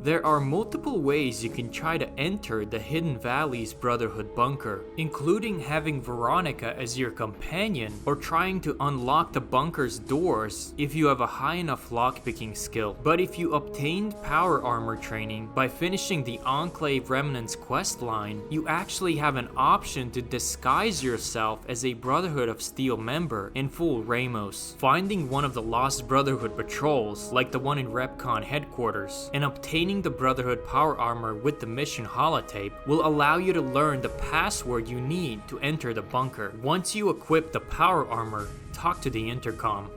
There are multiple ways you can try to enter the Hidden Valley's Brotherhood bunker, including having Veronica as your companion or trying to unlock the bunker's doors if you have a high enough lockpicking skill. But if you obtained power armor training by finishing the Enclave Remnants quest line, you actually have an option to disguise yourself as a Brotherhood of Steel member in full Ramos, finding one of the Lost Brotherhood patrols like the one in RepCon headquarters, and obtaining the Brotherhood power armor with the mission holotape will allow you to learn the password you need to enter the bunker. Once you equip the power armor, talk to the intercom.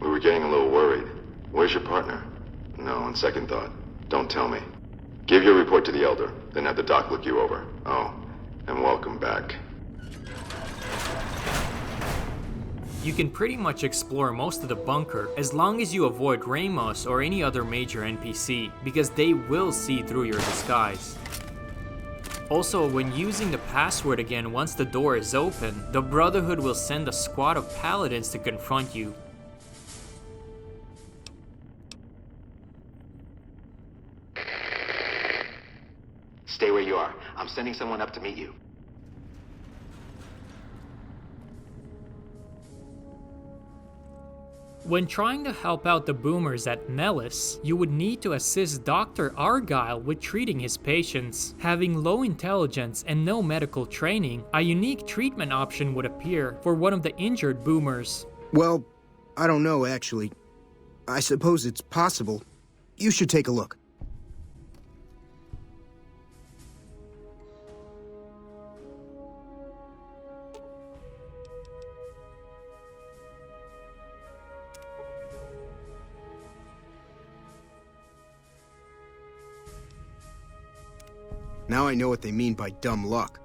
We were getting a little worried. Where's your partner? No, on second thought, don't tell me. Give your report to the Elder, then have the doc look you over. Oh, and welcome back. You can pretty much explore most of the bunker as long as you avoid Ramos or any other major NPC, because they will see through your disguise. Also, when using the password again once the door is open, the Brotherhood will send a squad of paladins to confront you. Stay where you are. I'm sending someone up to meet you. When trying to help out the boomers at Nellis, you would need to assist Dr. Argyll with treating his patients. Having low intelligence and no medical training, a unique treatment option would appear for one of the injured boomers. Well, I don't know, actually. I suppose it's possible. You should take a look. Now I know what they mean by dumb luck.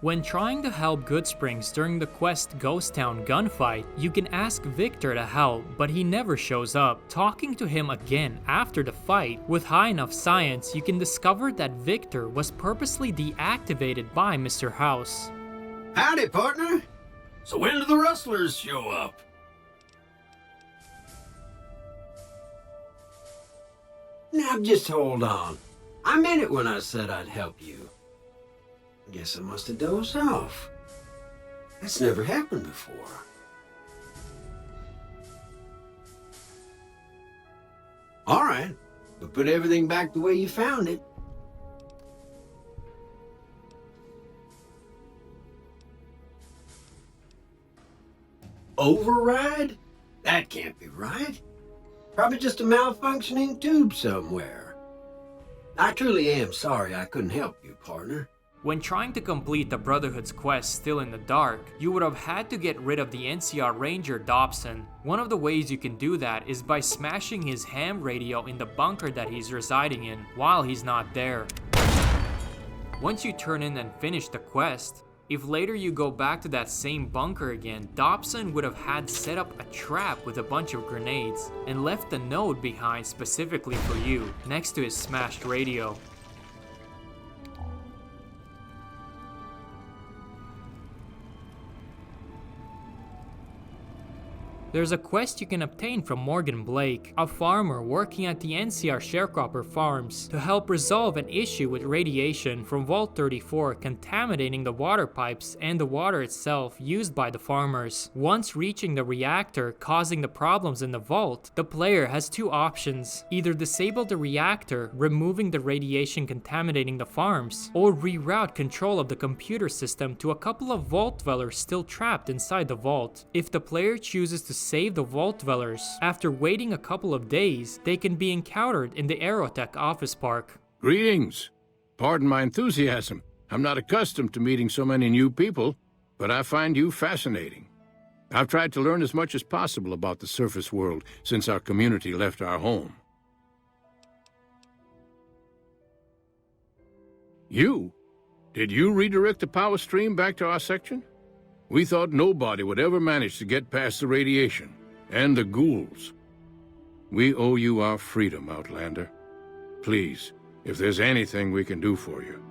When trying to help Goodsprings during the quest Ghost Town gunfight, you can ask Victor to help, but he never shows up. Talking to him again after the fight, with high enough science, you can discover that Victor was purposely deactivated by Mr. House. Howdy, partner. So when do the rustlers show up? Now just hold on. I meant it when I said I'd help you. Guess I must have dozed off. That's never happened before. All right, but put everything back the way you found it. Override? That can't be right. Probably just a malfunctioning tube somewhere. I truly am sorry I couldn't help you, partner. When trying to complete the Brotherhood's quest still in the dark, you would have had to get rid of the NCR Ranger Dobson. One of the ways you can do that is by smashing his ham radio in the bunker that he's residing in while he's not there. Once you turn in and finish the quest, if later you go back to that same bunker again, Dobson would have had set up a trap with a bunch of grenades and left a note behind specifically for you, next to his smashed radio. There's a quest you can obtain from Morgan Blake, a farmer working at the NCR Sharecropper Farms, to help resolve an issue with radiation from Vault 34 contaminating the water pipes and the water itself used by the farmers. Once reaching the reactor causing the problems in the vault, the player has two options: either disable the reactor, removing the radiation contaminating the farms, or reroute control of the computer system to a couple of vault dwellers still trapped inside the vault. If the player chooses to save the vault dwellers, after waiting a couple of days, they can be encountered in the Aerotech office park. Greetings. Pardon my enthusiasm. I'm not accustomed to meeting so many new people, but I find you fascinating. I've tried to learn as much as possible about the surface world since our community left our home. You? Did you redirect the power stream back to our section? We thought nobody would ever manage to get past the radiation, and the ghouls. We owe you our freedom, Outlander. Please, if there's anything we can do for you.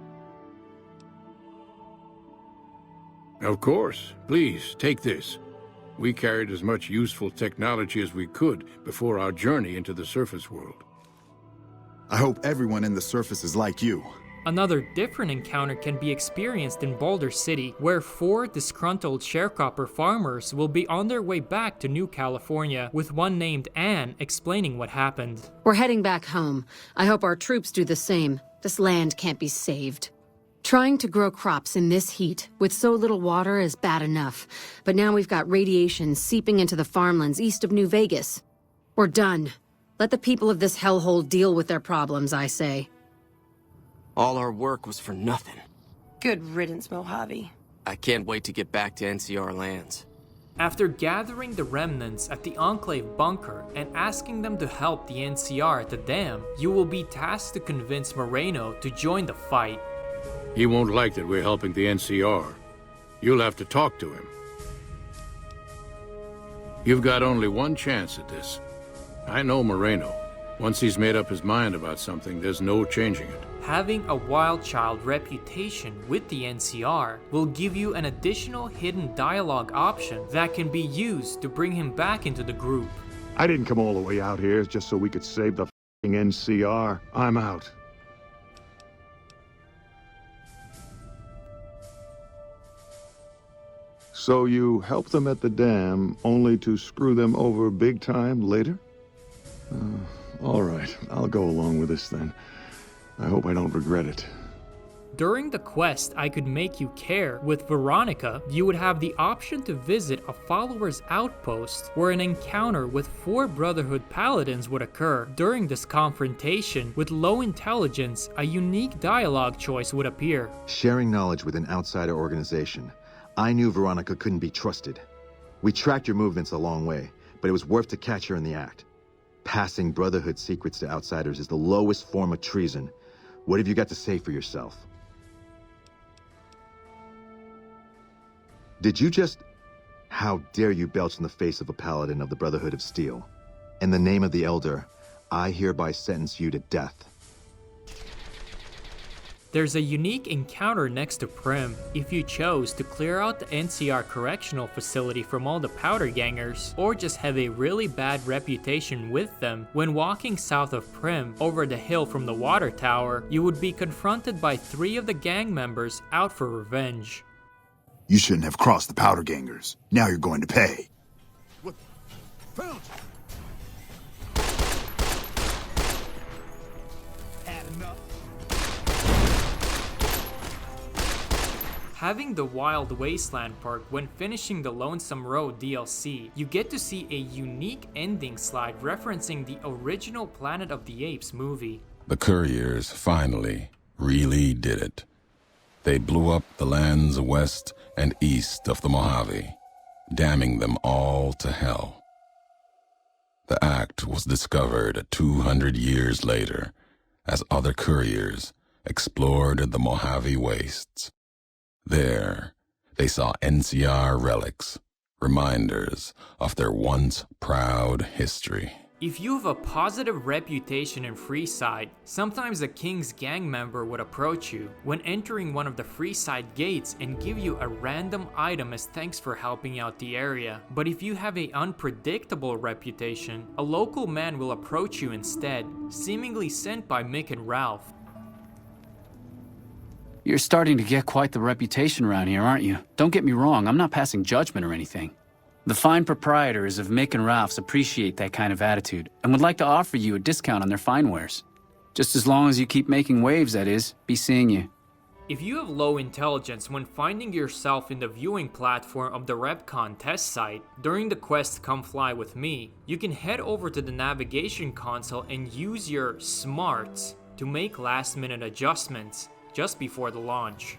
Of course. Please, take this. We carried as much useful technology as we could before our journey into the surface world. I hope everyone in the surface is like you. Another different encounter can be experienced in Boulder City, where 4 disgruntled sharecropper farmers will be on their way back to New California, with one named Anne explaining what happened. We're heading back home. I hope our troops do the same. This land can't be saved. Trying to grow crops in this heat with so little water is bad enough, but now we've got radiation seeping into the farmlands east of New Vegas. We're done. Let the people of this hellhole deal with their problems, I say. All our work was for nothing. Good riddance, Mojave. I can't wait to get back to NCR lands. After gathering the remnants at the Enclave bunker and asking them to help the NCR at the dam, you will be tasked to convince Moreno to join the fight. He won't like that we're helping the NCR. You'll have to talk to him. You've got only one chance at this. I know Moreno. Once he's made up his mind about something, there's no changing it. Having a wild child reputation with the NCR will give you an additional hidden dialogue option that can be used to bring him back into the group. I didn't come all the way out here just so we could save the f***ing NCR. I'm out. So you help them at the dam, only to screw them over big time later? All right, I'll go along with this then. I hope I don't regret it. During the quest I Could Make You Care with Veronica, you would have the option to visit a follower's outpost where an encounter with 4 Brotherhood paladins would occur. During this confrontation with low intelligence, a unique dialogue choice would appear. Sharing knowledge with an outsider organization. I knew Veronica couldn't be trusted. We tracked your movements a long way, but it was worth to catch her in the act. Passing Brotherhood secrets to outsiders is the lowest form of treason. What have you got to say for yourself? Did you just... How dare you belch in the face of a paladin of the Brotherhood of Steel? In the name of the Elder, I hereby sentence you to death. There's a unique encounter next to Prim if you chose to clear out the NCR correctional facility from all the powder gangers, or just have a really bad reputation with them. When walking south of Prim, over the hill from the water tower, you would be confronted by 3 of the gang members out for revenge. You shouldn't have crossed the powder gangers. Now you're going to pay. What? Found you! Having the Wild Wasteland Park when finishing the Lonesome Road DLC, you get to see a unique ending slide referencing the original Planet of the Apes movie. The couriers finally really did it. They blew up the lands west and east of the Mojave, damning them all to hell. The act was discovered 200 years later as other couriers explored the Mojave wastes. There, they saw NCR relics, reminders of their once proud history. If you have a positive reputation in Freeside, sometimes a King's gang member would approach you when entering one of the Freeside gates and give you a random item as thanks for helping out the area. But if you have an unpredictable reputation, a local man will approach you instead, seemingly sent by Mick and Ralph. You're starting to get quite the reputation around here, aren't you? Don't get me wrong, I'm not passing judgment or anything. The fine proprietors of Mick and Ralph's appreciate that kind of attitude and would like to offer you a discount on their fine wares. Just as long as you keep making waves, that is. Be seeing you. If you have low intelligence when finding yourself in the viewing platform of the RepCon test site, during the quest Come Fly With Me, you can head over to the navigation console and use your smarts to make last-minute adjustments just before the launch.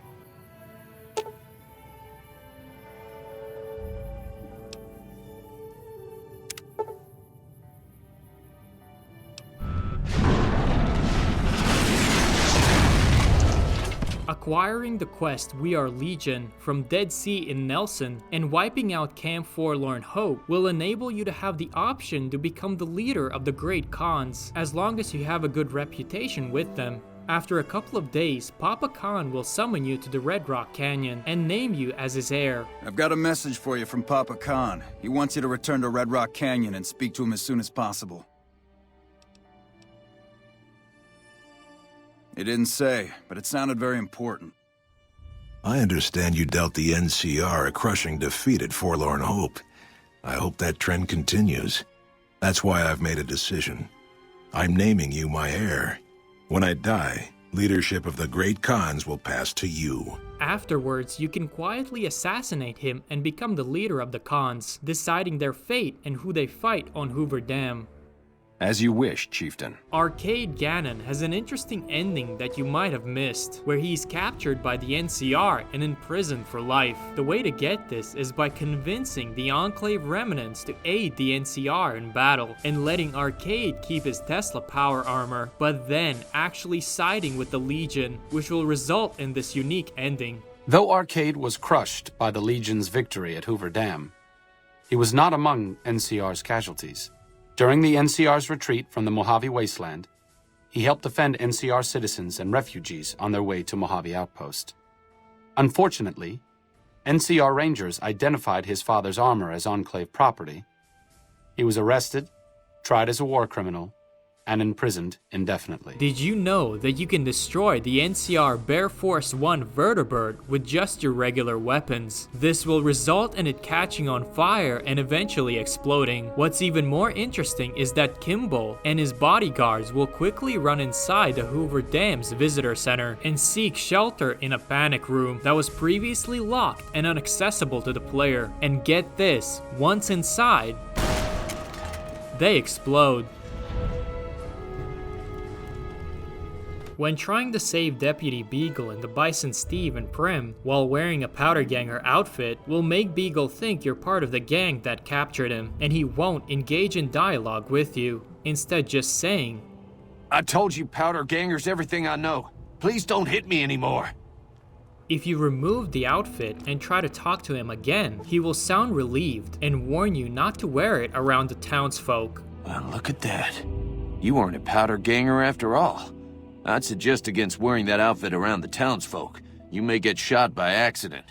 Acquiring the quest We Are Legion from Dead Sea in Nelson and wiping out Camp Forlorn Hope will enable you to have the option to become the leader of the Great Khans, as long as you have a good reputation with them. After a couple of days, Papa Khan will summon you to the Red Rock Canyon and name you as his heir. I've got a message for you from Papa Khan. He wants you to return to Red Rock Canyon and speak to him as soon as possible. He didn't say, but it sounded very important. I understand you dealt the NCR a crushing defeat at Forlorn Hope. I hope that trend continues. That's why I've made a decision. I'm naming you my heir. When I die, leadership of the Great Khans will pass to you. Afterwards, you can quietly assassinate him and become the leader of the Khans, deciding their fate and who they fight on Hoover Dam. As you wish, Chieftain. Arcade Gannon has an interesting ending that you might have missed, where he's captured by the NCR and imprisoned for life. The way to get this is by convincing the Enclave remnants to aid the NCR in battle, and letting Arcade keep his Tesla power armor, but then actually siding with the Legion, which will result in this unique ending. Though Arcade was crushed by the Legion's victory at Hoover Dam, he was not among NCR's casualties. During the NCR's retreat from the Mojave Wasteland, he helped defend NCR citizens and refugees on their way to Mojave Outpost. Unfortunately, NCR Rangers identified his father's armor as Enclave property. He was arrested, tried as a war criminal, and imprisoned indefinitely. Did you know that you can destroy the NCR Bear Force 1 Vertibird with just your regular weapons? This will result in it catching on fire and eventually exploding. What's even more interesting is that Kimball and his bodyguards will quickly run inside the Hoover Dam's visitor center and seek shelter in a panic room that was previously locked and inaccessible to the player. And get this, once inside, they explode. When trying to save Deputy Beagle and the Bison Steve and Prim while wearing a Powder Ganger outfit will make Beagle think you're part of the gang that captured him, and he won't engage in dialogue with you, instead just saying, "I told you Powder Ganger's everything I know. Please don't hit me anymore." If you remove the outfit and try to talk to him again, he will sound relieved and warn you not to wear it around the townsfolk. Well, look at that. You aren't a Powder Ganger after all. I'd suggest against wearing that outfit around the townsfolk. You may get shot by accident.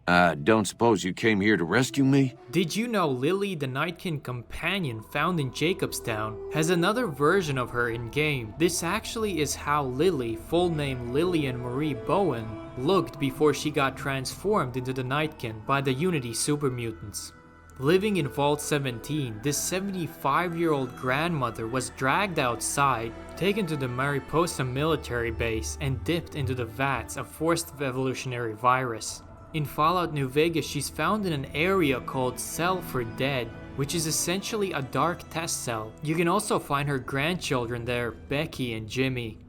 I don't suppose you came here to rescue me? Did you know Lilly, the Nightkin companion found in Jacobstown, has another version of her in-game? This actually is how Lilly, full name Lillian Marie Bowen, looked before she got transformed into the Nightkin by the Unity super mutants. Living in Vault 17, this 75-year-old grandmother was dragged outside, taken to the Mariposa military base, and dipped into the vats of forced evolutionary virus. In Fallout New Vegas, she's found in an area called Cell for Dead, which is essentially a dark test cell. You can also find her grandchildren there, Becky and Jimmy.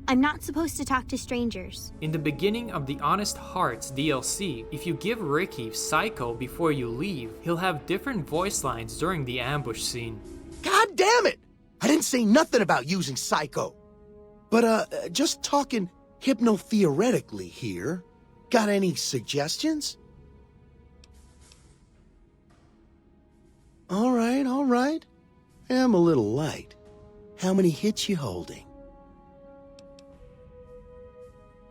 I'm not supposed to talk to strangers. In the beginning of the Honest Hearts DLC, if you give Ricky Psycho before you leave, he'll have different voice lines during the ambush scene. God damn it! I didn't say nothing about using Psycho. But, just talking hypno-theoretically here. Got any suggestions? All right. I'm a little light. How many hits you holding?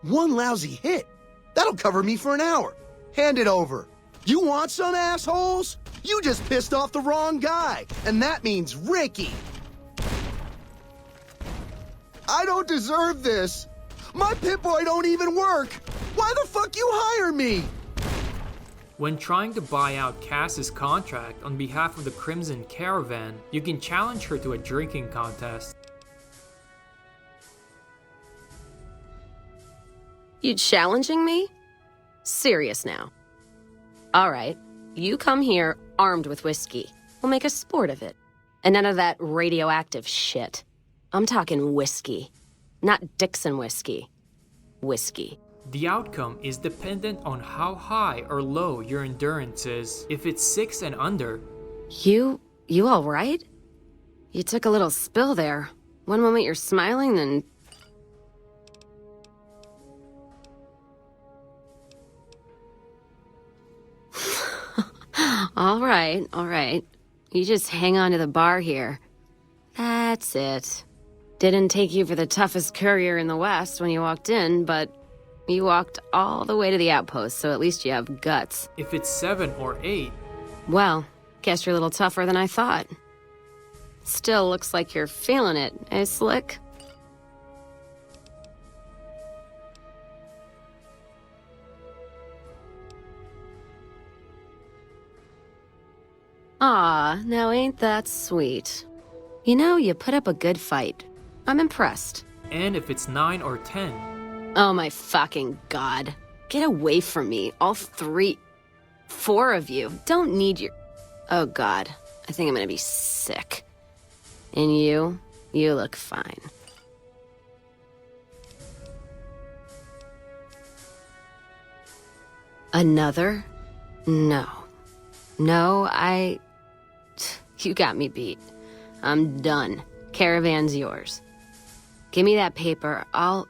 One lousy hit? That'll cover me for an hour. Hand it over. You want some, assholes? You just pissed off the wrong guy, and that means Ricky. I don't deserve this. My Pip-Boy don't even work. Why the fuck you hire me? When trying to buy out Cass's contract on behalf of the Crimson Caravan, you can challenge her to a drinking contest. You challenging me? Serious now. All right, you come here armed with whiskey. We'll make a sport of it. And none of that radioactive shit. I'm talking whiskey. Not Dixon whiskey. Whiskey. The outcome is dependent on how high or low your endurance is. If it's 6 and under... You all right? You took a little spill there. One moment you're smiling, then... All right. You just hang on to the bar here. That's it. Didn't take you for the toughest courier in the West when you walked in, but you walked all the way to the outpost, so at least you have guts. If it's 7 or 8... Well, guess you're a little tougher than I thought. Still looks like you're feeling it, eh, Slick? Aw, now ain't that sweet. You know, you put up a good fight. I'm impressed. And if it's 9 or 10... Oh my fucking god. Get away from me, all 4 of you. Don't need your... Oh god, I think I'm gonna be sick. And you look fine. Another? No. You got me beat. I'm done. Caravan's yours. Give me that paper. I'll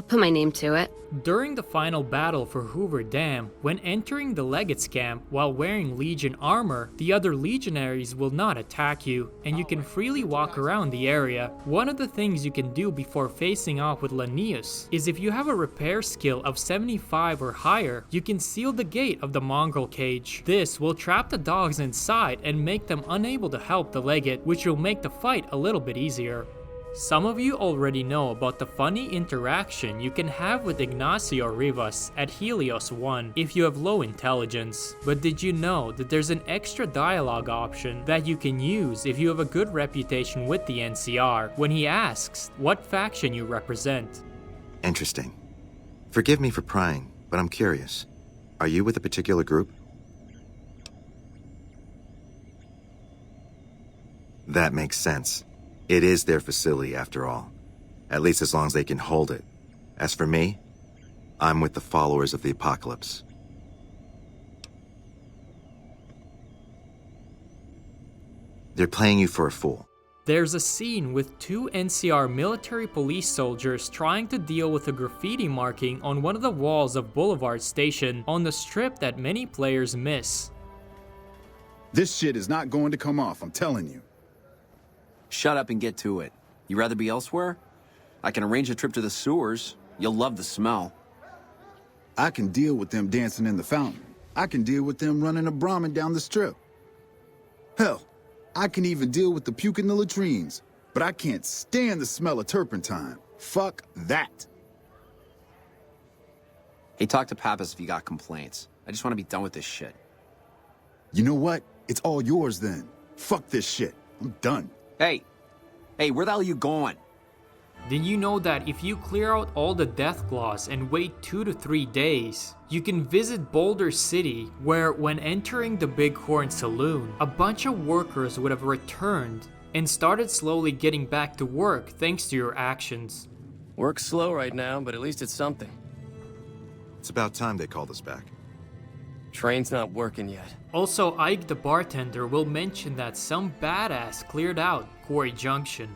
put my name to it. During the final battle for Hoover Dam, when entering the Legate's camp while wearing Legion armor, the other legionaries will not attack you, and you can freely walk around the area. One of the things you can do before facing off with Linnaeus is if you have a repair skill of 75 or higher, you can seal the gate of the Mongrel cage. This will trap the dogs inside and make them unable to help the Legate, which will make the fight a little bit easier. Some of you already know about the funny interaction you can have with Ignacio Rivas at Helios 1 if you have low intelligence, but did you know that there's an extra dialogue option that you can use if you have a good reputation with the NCR when he asks what faction you represent? Interesting. Forgive me for prying, but I'm curious. Are you with a particular group? That makes sense. It is their facility, after all. At least as long as they can hold it. As for me, I'm with the followers of the Apocalypse. They're playing you for a fool. There's a scene with 2 NCR military police soldiers trying to deal with a graffiti marking on one of the walls of Boulevard Station on the strip that many players miss. This shit is not going to come off, I'm telling you. Shut up and get to it. You rather be elsewhere? I can arrange a trip to the sewers. You'll love the smell. I can deal with them dancing in the fountain. I can deal with them running a Brahmin down the strip. Hell, I can even deal with the puke in the latrines. But I can't stand the smell of turpentine. Fuck that. Hey, talk to Pappas if you got complaints. I just want to be done with this shit. You know what? It's all yours then. Fuck this shit. I'm done. Hey, where the hell are you going? Did you know that if you clear out all the death claws and wait 2 to 3 days, you can visit Boulder City, where when entering the Bighorn Saloon, a bunch of workers would have returned and started slowly getting back to work thanks to your actions. Work's slow right now, but at least it's something. It's about time they called us back. Train's not working yet. Also, Ike the bartender will mention that some badass cleared out Quarry Junction.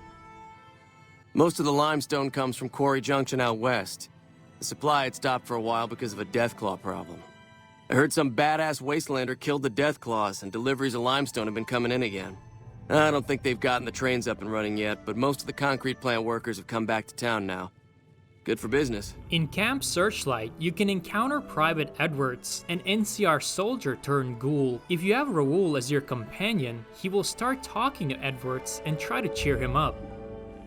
Most of the limestone comes from Quarry Junction out west. The supply had stopped for a while because of a Deathclaw problem. I heard some badass Wastelander killed the Deathclaws and deliveries of limestone have been coming in again. I don't think they've gotten the trains up and running yet, but most of the concrete plant workers have come back to town now. Good for business. In Camp Searchlight, you can encounter Private Edwards, an NCR soldier turned ghoul. If you have Raul as your companion, he will start talking to Edwards and try to cheer him up.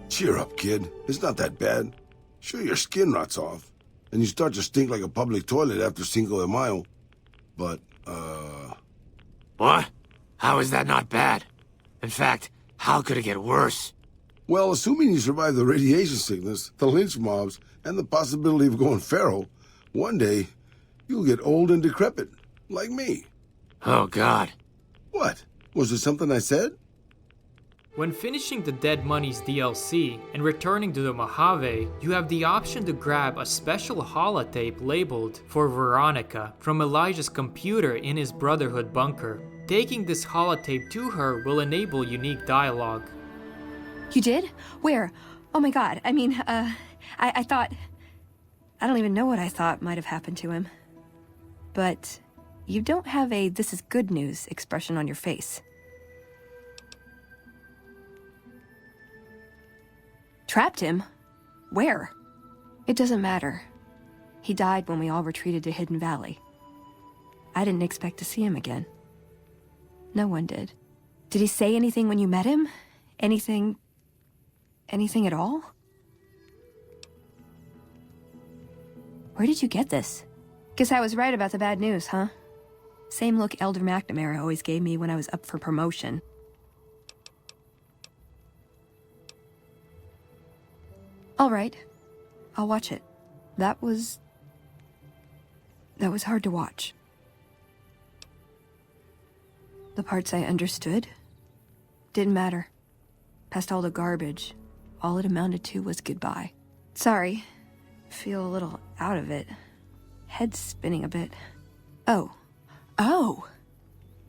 Cheer up, kid. It's not that bad. Sure, your skin rots off, and you start to stink like a public toilet after Cinco de Mayo. But, What? How is that not bad? In fact, how could it get worse? Well, assuming you survive the radiation sickness, the lynch mobs, and the possibility of going feral, one day, you'll get old and decrepit, like me. Oh, God. What? Was it something I said? When finishing the Dead Money's DLC and returning to the Mojave, you have the option to grab a special holotape labeled for Veronica from Elijah's computer in his Brotherhood bunker. Taking this holotape to her will enable unique dialogue. You did? Where? Oh my god, I mean, I thought... I don't even know what I thought might have happened to him. But you don't have a "this is good news" expression on your face. Trapped him? Where? It doesn't matter. He died when we all retreated to Hidden Valley. I didn't expect to see him again. No one did. Did he say anything when you met him? Anything at all? Where did you get this? Guess I was right about the bad news, huh? Same look Elder McNamara always gave me when I was up for promotion. All right. I'll watch it. That was hard to watch. The parts I understood didn't matter. Past all the garbage, all it amounted to was goodbye. Sorry. Feel a little out of it. Head spinning a bit. Oh.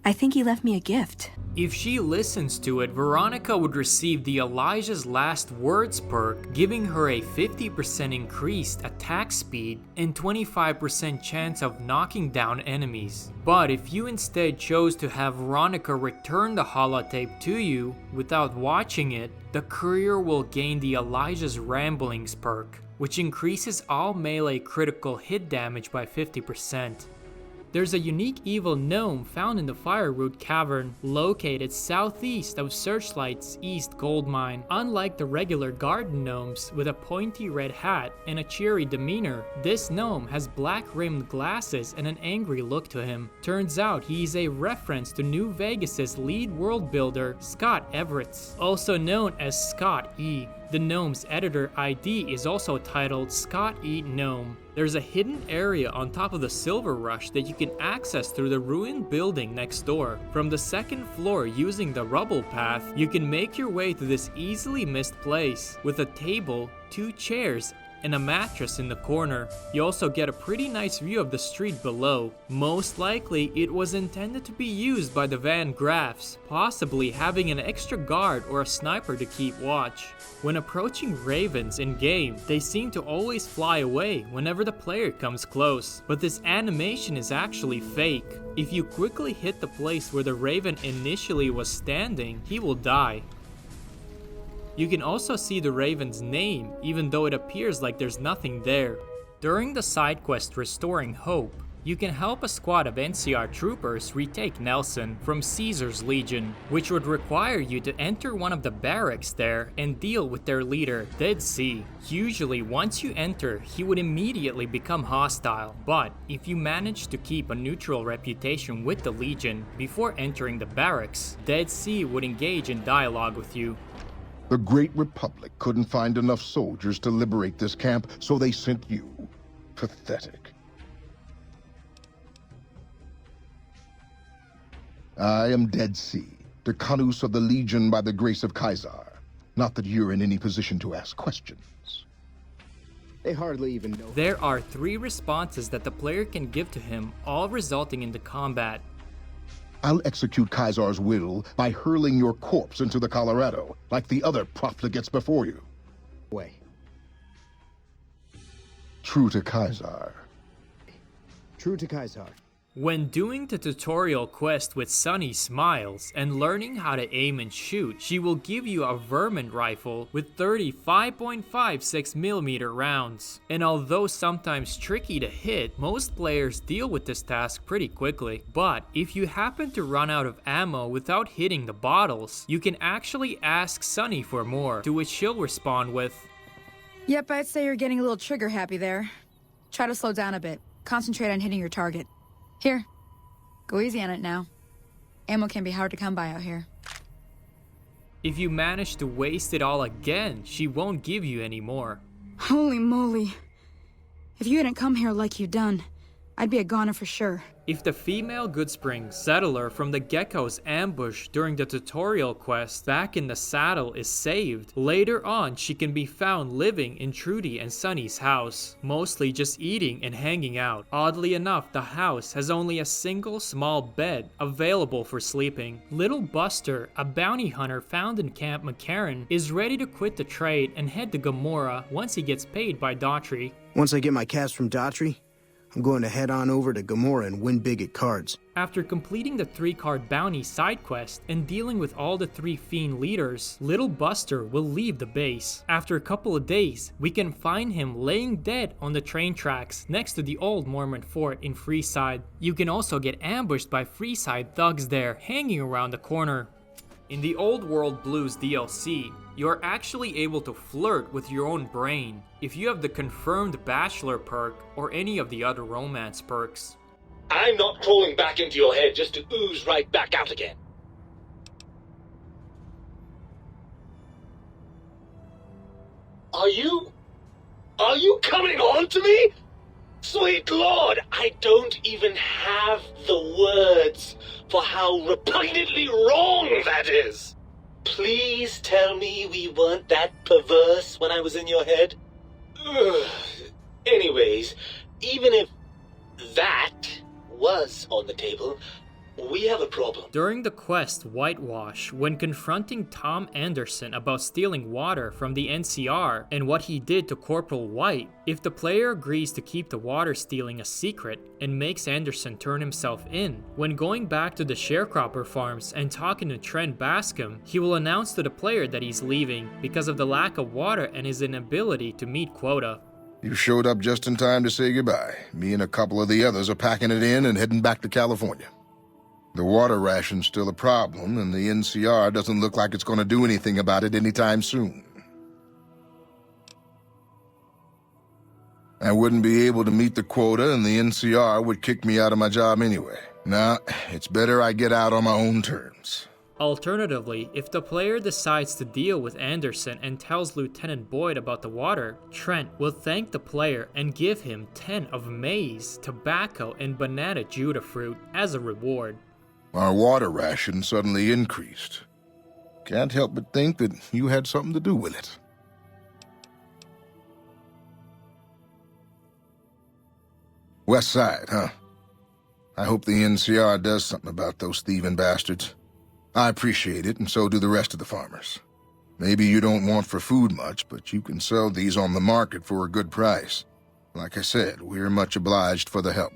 I think he left me a gift. If she listens to it, Veronica would receive the Elijah's Last Words perk, giving her a 50% increased attack speed and 25% chance of knocking down enemies. But if you instead chose to have Veronica return the holotape to you without watching it, the courier will gain the Elijah's Ramblings perk, which increases all melee critical hit damage by 50%. There's a unique evil gnome found in the Fireroot Cavern, located southeast of Searchlight's East Gold Mine. Unlike the regular garden gnomes with a pointy red hat and a cheery demeanor, this gnome has black-rimmed glasses and an angry look to him. Turns out he's a reference to New Vegas's lead world builder, Scott Everett, also known as Scott E. The gnome's editor ID is also titled Scott E. Gnome. There's a hidden area on top of the Silver Rush that you can access through the ruined building next door. From the second floor using the rubble path, you can make your way to this easily missed place with a table, 2 chairs, and a mattress in the corner. You also get a pretty nice view of the street below. Most likely, it was intended to be used by the Van Graffs, possibly having an extra guard or a sniper to keep watch. When approaching ravens in-game, they seem to always fly away whenever the player comes close, but this animation is actually fake. If you quickly hit the place where the raven initially was standing, he will die. You can also see the raven's name, even though it appears like there's nothing there. During the side quest Restoring Hope, you can help a squad of NCR troopers retake Nelson from Caesar's Legion, which would require you to enter one of the barracks there and deal with their leader, Dead Sea. Usually once you enter, he would immediately become hostile, but if you manage to keep a neutral reputation with the Legion before entering the barracks, Dead Sea would engage in dialogue with you. The Great Republic couldn't find enough soldiers to liberate this camp, so they sent you. Pathetic. I am Dead Sea, Decanus of the Legion by the grace of Caesar. Not that you're in any position to ask questions. They hardly even know. There are 3 responses that the player can give to him, all resulting in the combat. I'll execute Caesar's will by hurling your corpse into the Colorado, like the other profligates before you. Way. True to Caesar. True to Caesar. When doing the tutorial quest with Sunny Smiles and learning how to aim and shoot, she will give you a vermin rifle with 30 5.56mm rounds. And although sometimes tricky to hit, most players deal with this task pretty quickly. But if you happen to run out of ammo without hitting the bottles, you can actually ask Sunny for more, to which she'll respond with, "Yep, I'd say you're getting a little trigger happy there. Try to slow down a bit. Concentrate on hitting your target. Here, go easy on it now. Ammo can be hard to come by out here." If you manage to waste it all again, she won't give you any more. Holy moly. If you hadn't come here like you done, I'd be a goner for sure. If the female Goodspring settler from the Gecko's ambush during the tutorial quest back in the saddle is saved, later on she can be found living in Trudy and Sunny's house, mostly just eating and hanging out. Oddly enough, the house has only a single small bed available for sleeping. Little Buster, a bounty hunter found in Camp McCarran, is ready to quit the trade and head to Gomorrah once he gets paid by Daughtry. Once I get my cash from Daughtry, I'm going to head on over to Gomorrah and win big at cards. After completing the 3-card bounty side quest and dealing with all the 3 fiend leaders, Little Buster will leave the base. After a couple of days, we can find him laying dead on the train tracks next to the old Mormon fort in Freeside. You can also get ambushed by Freeside thugs there hanging around the corner. In the Old World Blues DLC, you are actually able to flirt with your own brain if you have the confirmed bachelor perk or any of the other romance perks. I'm not crawling back into your head just to ooze right back out again. Are you coming on to me? Sweet Lord, I don't even have the words for how repugnantly wrong that is. Please tell me we weren't that perverse when I was in your head. Ugh. Anyways, even if that was on the table, we have a problem. During the quest Whitewash, when confronting Tom Anderson about stealing water from the NCR and what he did to Corporal White, if the player agrees to keep the water stealing a secret and makes Anderson turn himself in, when going back to the sharecropper farms and talking to Trent Bascom, he will announce to the player that he's leaving because of the lack of water and his inability to meet quota. You showed up just in time to say goodbye. Me and a couple of the others are packing it in and heading back to California. The water ration's still a problem, and the NCR doesn't look like it's going to do anything about it anytime soon. I wouldn't be able to meet the quota, and the NCR would kick me out of my job anyway. Nah, it's better I get out on my own terms. Alternatively, if the player decides to deal with Anderson and tells Lieutenant Boyd about the water, Trent will thank the player and give him 10 of maize, tobacco, and banana Judah fruit as a reward. Our water ration suddenly increased. Can't help but think that you had something to do with it. West Side, huh? I hope the NCR does something about those thieving bastards. I appreciate it, and so do the rest of the farmers. Maybe you don't want for food much, but you can sell these on the market for a good price. Like I said, we're much obliged for the help.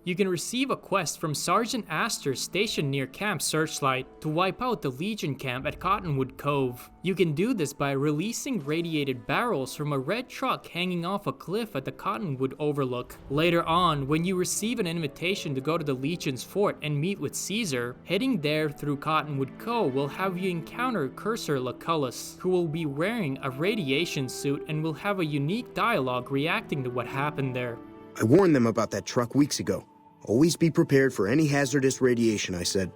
You can receive a quest from Sergeant Astor stationed near Camp Searchlight to wipe out the Legion camp at Cottonwood Cove. You can do this by releasing radiated barrels from a red truck hanging off a cliff at the Cottonwood Overlook. Later on, when you receive an invitation to go to the Legion's fort and meet with Caesar, heading there through Cottonwood Cove will have you encounter Cursor Lucullus, who will be wearing a radiation suit and will have a unique dialogue reacting to what happened there. I warned them about that truck weeks ago. Always be prepared for any hazardous radiation, I said.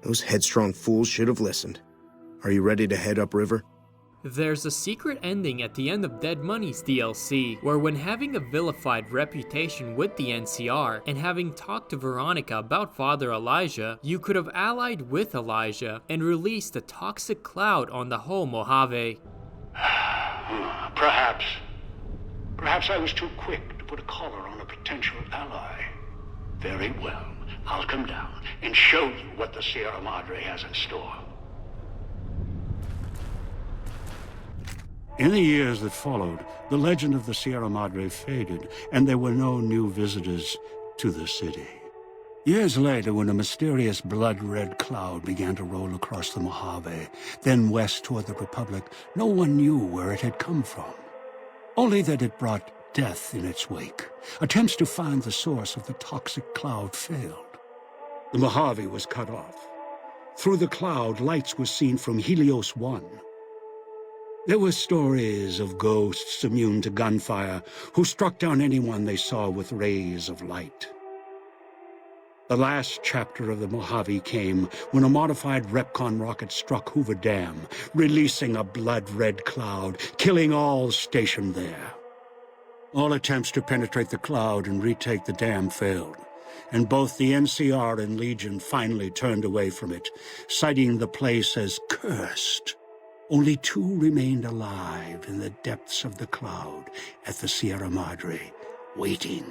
Those headstrong fools should have listened. Are you ready to head upriver? There's a secret ending at the end of Dead Money's DLC, where when having a vilified reputation with the NCR and having talked to Veronica about Father Elijah, you could have allied with Elijah and released a toxic cloud on the whole Mojave. Perhaps I was too quick to put a collar on a potential ally. Very well. I'll come down and show you what the Sierra Madre has in store. In the years that followed, the legend of the Sierra Madre faded, and there were no new visitors to the city. Years later, when a mysterious blood-red cloud began to roll across the Mojave, then west toward the Republic, no one knew where it had come from. Only that it brought death in its wake. Attempts to find the source of the toxic cloud failed. The Mojave was cut off. Through the cloud, lights were seen from Helios 1. There were stories of ghosts immune to gunfire who struck down anyone they saw with rays of light. The last chapter of the Mojave came when a modified Repcon rocket struck Hoover Dam, releasing a blood-red cloud, killing all stationed there. All attempts to penetrate the cloud and retake the dam failed, and both the NCR and Legion finally turned away from it, citing the place as cursed. Only 2 remained alive in the depths of the cloud at the Sierra Madre, waiting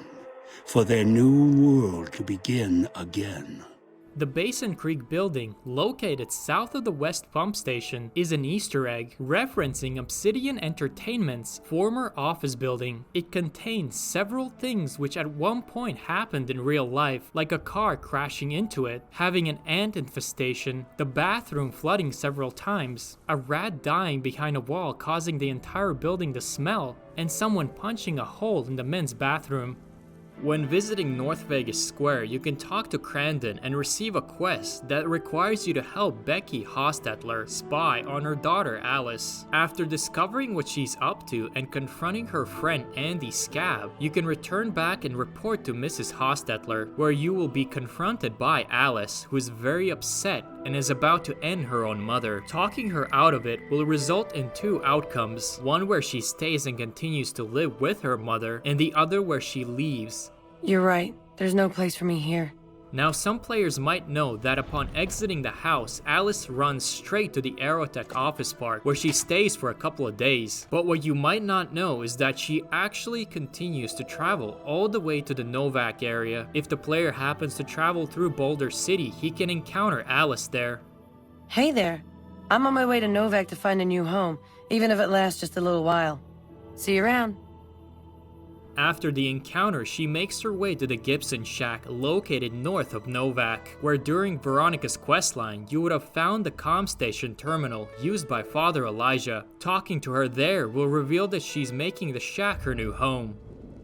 for their new world to begin again. The Basincreek Building, located south of the West Pump Station, is an Easter egg referencing Obsidian Entertainment's former office building. It contains several things which at one point happened in real life, like a car crashing into it, having an ant infestation, the bathroom flooding several times, a rat dying behind a wall causing the entire building to smell, and someone punching a hole in the men's bathroom. When visiting North Vegas Square, you can talk to Crandon and receive a quest that requires you to help Becky Hostetler spy on her daughter Alice. After discovering what she's up to and confronting her friend Andy Scab, you can return back and report to Mrs. Hostetler, where you will be confronted by Alice, who is very upset and is about to end her own mother. Talking her out of it will result in two outcomes, one where she stays and continues to live with her mother, and the other where she leaves. You're right. There's no place for me here. Now, some players might know that upon exiting the house, Alice runs straight to the Aerotech office park, where she stays for a couple of days. But what you might not know is that she actually continues to travel all the way to the Novak area. If the player happens to travel through Boulder City, he can encounter Alice there. Hey there. I'm on my way to Novak to find a new home, even if it lasts just a little while. See you around. After the encounter, she makes her way to the Gibson shack located north of Novak, where during Veronica's questline, you would have found the comm station terminal used by Father Elijah. Talking to her there will reveal that she's making the shack her new home.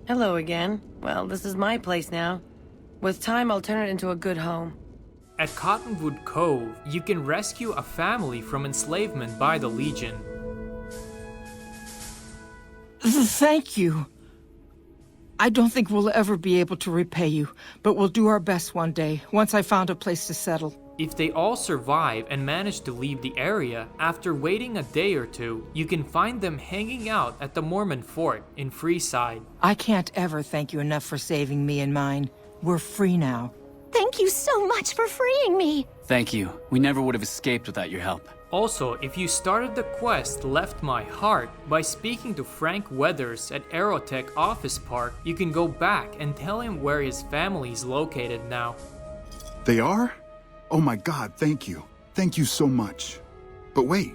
Hello again. Well, this is my place now. With time, I'll turn it into a good home. At Cottonwood Cove, you can rescue a family from enslavement by the Legion. Thank you. I don't think we'll ever be able to repay you, but we'll do our best one day, once I found a place to settle. If they all survive and manage to leave the area, after waiting a day or two, you can find them hanging out at the Mormon fort in Freeside. I can't ever thank you enough for saving me and mine. We're free now. Thank you so much for freeing me. Thank you. We never would have escaped without your help. Also, if you started the quest Left My Heart by speaking to Frank Weathers at Aerotech Office Park, you can go back and tell him where his family is located now. They are? Oh my god, thank you. Thank you so much. But wait,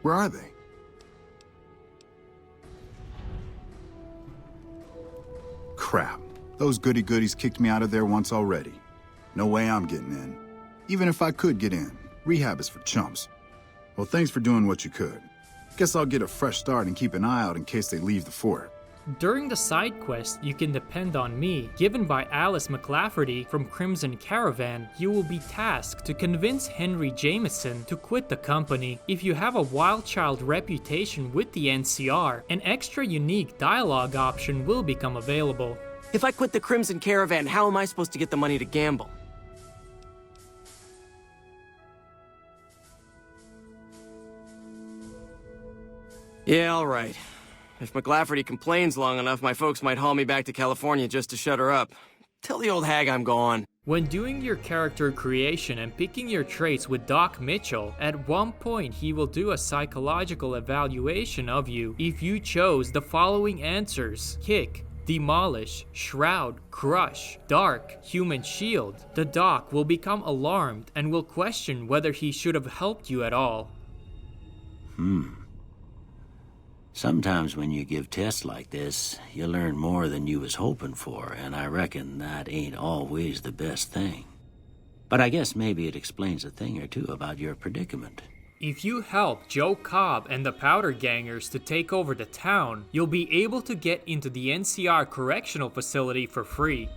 where are they? Crap. Those goody-goodies kicked me out of there once already. No way I'm getting in. Even if I could get in, rehab is for chumps. Well, thanks for doing what you could. Guess I'll get a fresh start and keep an eye out in case they leave the fort. During the side quest, You Can Depend on Me, given by Alice McLafferty from Crimson Caravan, you will be tasked to convince Henry Jamison to quit the company. If you have a wild child reputation with the NCR, an extra unique dialogue option will become available. If I quit the Crimson Caravan, how am I supposed to get the money to gamble? Yeah, all right. If McLafferty complains long enough, my folks might haul me back to California just to shut her up. Tell the old hag I'm gone. When doing your character creation and picking your traits with Doc Mitchell, at one point he will do a psychological evaluation of you. If you chose the following answers: kick, demolish, shroud, crush, dark, human shield, the Doc will become alarmed and will question whether he should have helped you at all. Sometimes when you give tests like this, you learn more than you was hoping for, and I reckon that ain't always the best thing. But I guess maybe it explains a thing or two about your predicament. If you help Joe Cobb and the Powder Gangers to take over the town, you'll be able to get into the NCR Correctional Facility for free.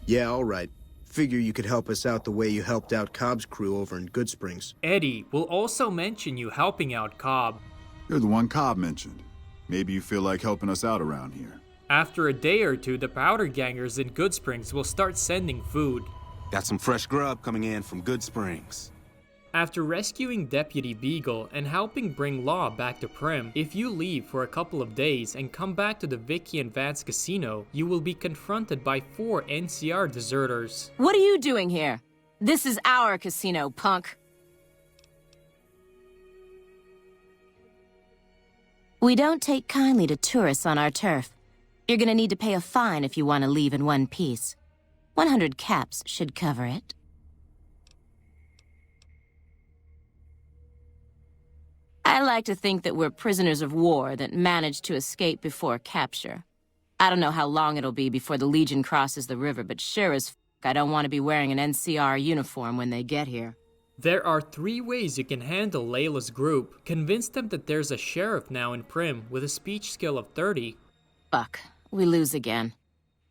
Yeah, all right. Figure you could help us out the way you helped out Cobb's crew over in Goodsprings. Eddie will also mention you helping out Cobb. You're the one Cobb mentioned. Maybe you feel like helping us out around here. After a day or two, the Powder Gangers in Goodsprings will start sending food. Got some fresh grub coming in from Goodsprings. After rescuing Deputy Beagle and helping bring Law back to Prim, if you leave for a couple of days and come back to the Vicky and Vance casino, you will be confronted by 4 NCR deserters. What are you doing here? This is our casino, punk. We don't take kindly to tourists on our turf. You're gonna need to pay a fine if you want to leave in one piece. 100 caps should cover it. I like to think that we're prisoners of war that managed to escape before capture. I don't know how long it'll be before the Legion crosses the river, but sure as I don't want to be wearing an NCR uniform when they get here. There are 3 ways you can handle Layla's group. Convince them that there's a sheriff now in Prim with a speech skill of 30. Fuck, we lose again.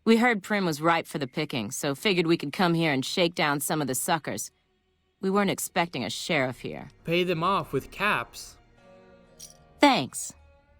We heard Prim was ripe for the picking, so figured we could come here and shake down some of the suckers. We weren't expecting a sheriff here. Pay them off with caps. Thanks.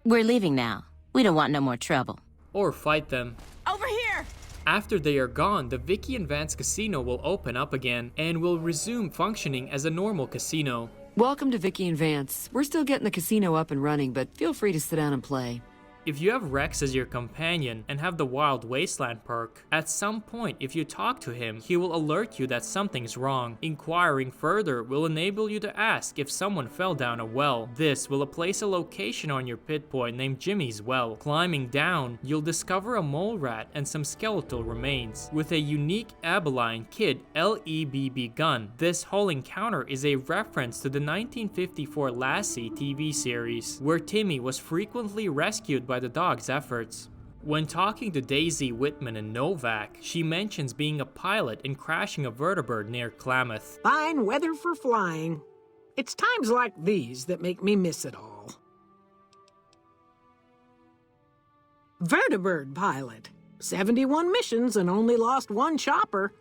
We're leaving now. We don't want no more trouble. Or fight them. Over here! After they are gone, the Vicky and Vance casino will open up again and will resume functioning as a normal casino. Welcome to Vicky and Vance. We're still getting the casino up and running, but feel free to sit down and play. If you have Rex as your companion and have the Wild Wasteland perk, at some point if you talk to him, he will alert you that something's wrong. Inquiring further will enable you to ask if someone fell down a well. This will place a location on your pit point named Jimmy's Well. Climbing down, you'll discover a mole rat and some skeletal remains. With a unique Abilene Kid LEBB gun, this whole encounter is a reference to the 1954 Lassie TV series, where Timmy was frequently rescued by the dog's efforts. When talking to Daisy, Whitman, and Novak, she mentions being a pilot and crashing a Vertibird near Klamath. Fine weather for flying. It's times like these that make me miss it all. Vertibird pilot. 71 missions and only lost 1 chopper.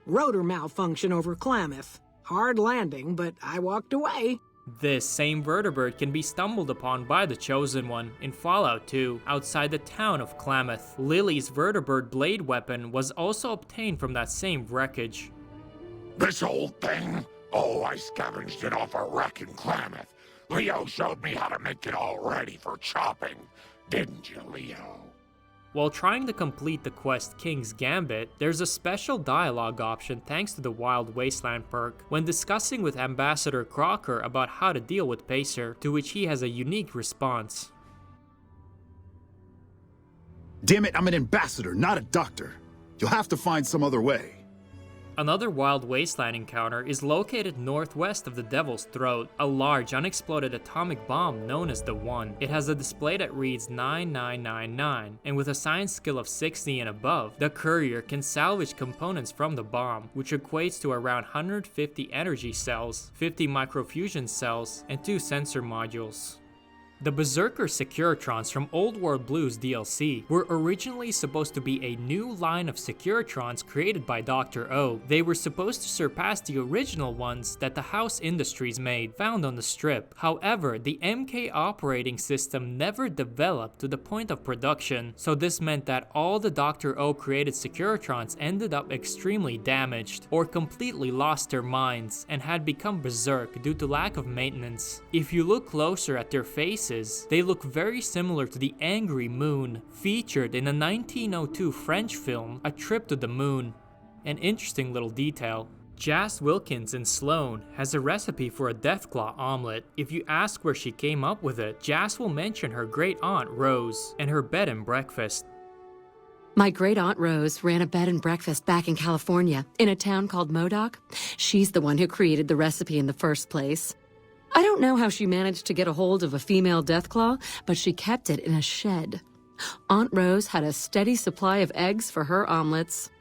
Rotor malfunction over Klamath. Hard landing, but I walked away. This same Vertibird can be stumbled upon by the Chosen One in Fallout 2, outside the town of Klamath. Lilly's Vertibird blade weapon was also obtained from that same wreckage. This old thing? Oh, I scavenged it off a wreck in Klamath. Leo showed me how to make it all ready for chopping. Didn't you, Leo? While trying to complete the quest King's Gambit, there's a special dialogue option thanks to the Wild Wasteland perk when discussing with Ambassador Crocker about how to deal with Pacer, to which he has a unique response. Damn it, I'm an ambassador, not a doctor. You'll have to find some other way. Another Wild Wasteland encounter is located northwest of the Devil's Throat, a large unexploded atomic bomb known as the One. It has a display that reads 9999, and with a science skill of 60 and above, the courier can salvage components from the bomb, which equates to around 150 energy cells, 50 microfusion cells, and 2 sensor modules. The Berserker Securitrons from Old World Blues DLC were originally supposed to be a new line of Securitrons created by Dr. O. They were supposed to surpass the original ones that the House Industries made, found on the strip. However, the MK operating system never developed to the point of production, so this meant that all the Dr. O created Securitrons ended up extremely damaged, or completely lost their minds, and had become berserk due to lack of maintenance. If you look closer at their faces, they look very similar to the Angry Moon, featured in a 1902 French film, A Trip to the Moon. An interesting little detail. Jas Wilkins in Sloan has a recipe for a Deathclaw omelet. If you ask where she came up with it, Jas will mention her great aunt Rose and her bed and breakfast. My great-aunt Rose ran a bed and breakfast back in California, in a town called Modoc. She's the one who created the recipe in the first place. I don't know how she managed to get a hold of a female Deathclaw, but she kept it in a shed. Aunt Rose had a steady supply of eggs for her omelets.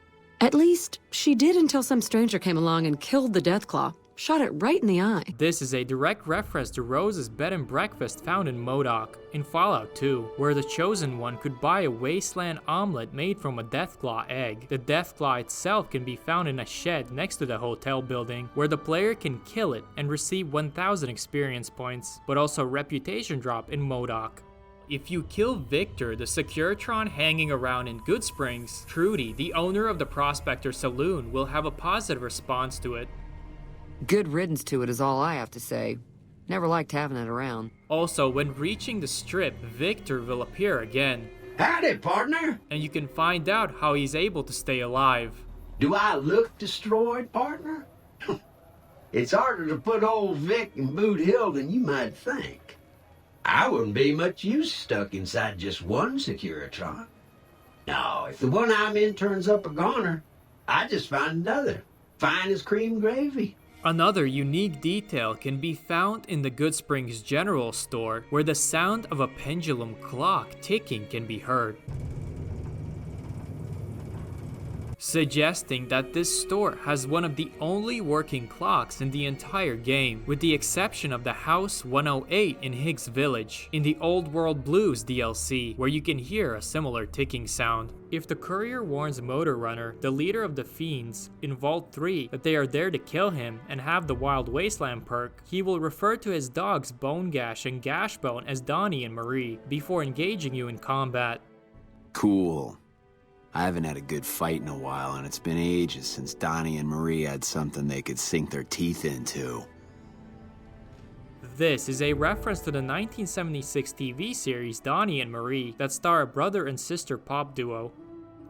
At least, she did until some stranger came along and killed the Deathclaw, shot it right in the eye. This is a direct reference to Rose's bed and breakfast found in Modoc, in Fallout 2, where the Chosen One could buy a wasteland omelet made from a Deathclaw egg. The Deathclaw itself can be found in a shed next to the hotel building, where the player can kill it and receive 1000 experience points, but also reputation drop in Modoc. If you kill Victor, the Securitron hanging around in Goodsprings, Trudy, the owner of the Prospector Saloon, will have a positive response to it. Good riddance to it is all I have to say. Never liked having it around. Also, when reaching the strip, Victor will appear again. Howdy, partner. And you can find out how he's able to stay alive. Do I look destroyed, partner? It's harder to put old Vic in Boot Hill than you might think. I wouldn't be much use stuck inside just one Securitron. No, if the one I'm in turns up a goner, I just find another. Fine as cream gravy. Another unique detail can be found in the Goodsprings general store, where the sound of a pendulum clock ticking can be heard, suggesting that this store has one of the only working clocks in the entire game, with the exception of the House 108 in Higgs Village, in the Old World Blues DLC, where you can hear a similar ticking sound. If the courier warns Motor Runner, the leader of the Fiends, in Vault 3 that they are there to kill him and have the Wild Wasteland perk, he will refer to his dogs Bone Gash and Gashbone as Donnie and Marie before engaging you in combat. Cool. I haven't had a good fight in a while, and it's been ages since Donnie and Marie had something they could sink their teeth into. This is a reference to the 1976 TV series Donnie and Marie that star a brother and sister pop duo.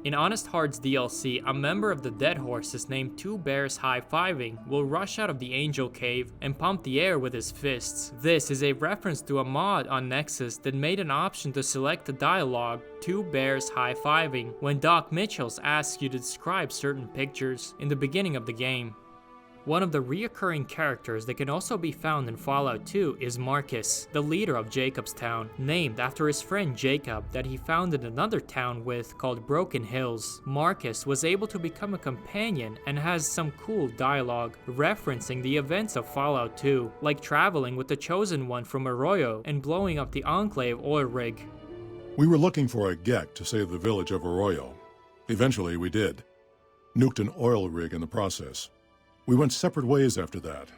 In Honest Heart's DLC, a member of the Dead Horses named Two Bears High-Fiving will rush out of the Angel Cave and pump the air with his fists. This is a reference to a mod on Nexus that made an option to select the dialogue Two Bears High-Fiving when Doc Mitchells asks you to describe certain pictures in the beginning of the game. One of the reoccurring characters that can also be found in Fallout 2 is Marcus, the leader of Jacobstown, named after his friend Jacob that he founded another town with called Broken Hills. Marcus was able to become a companion and has some cool dialogue referencing the events of Fallout 2, like traveling with the Chosen One from Arroyo and blowing up the Enclave oil rig. We were looking for a GEC to save the village of Arroyo. Eventually we did. Nuked an oil rig in the process. We went separate ways after that.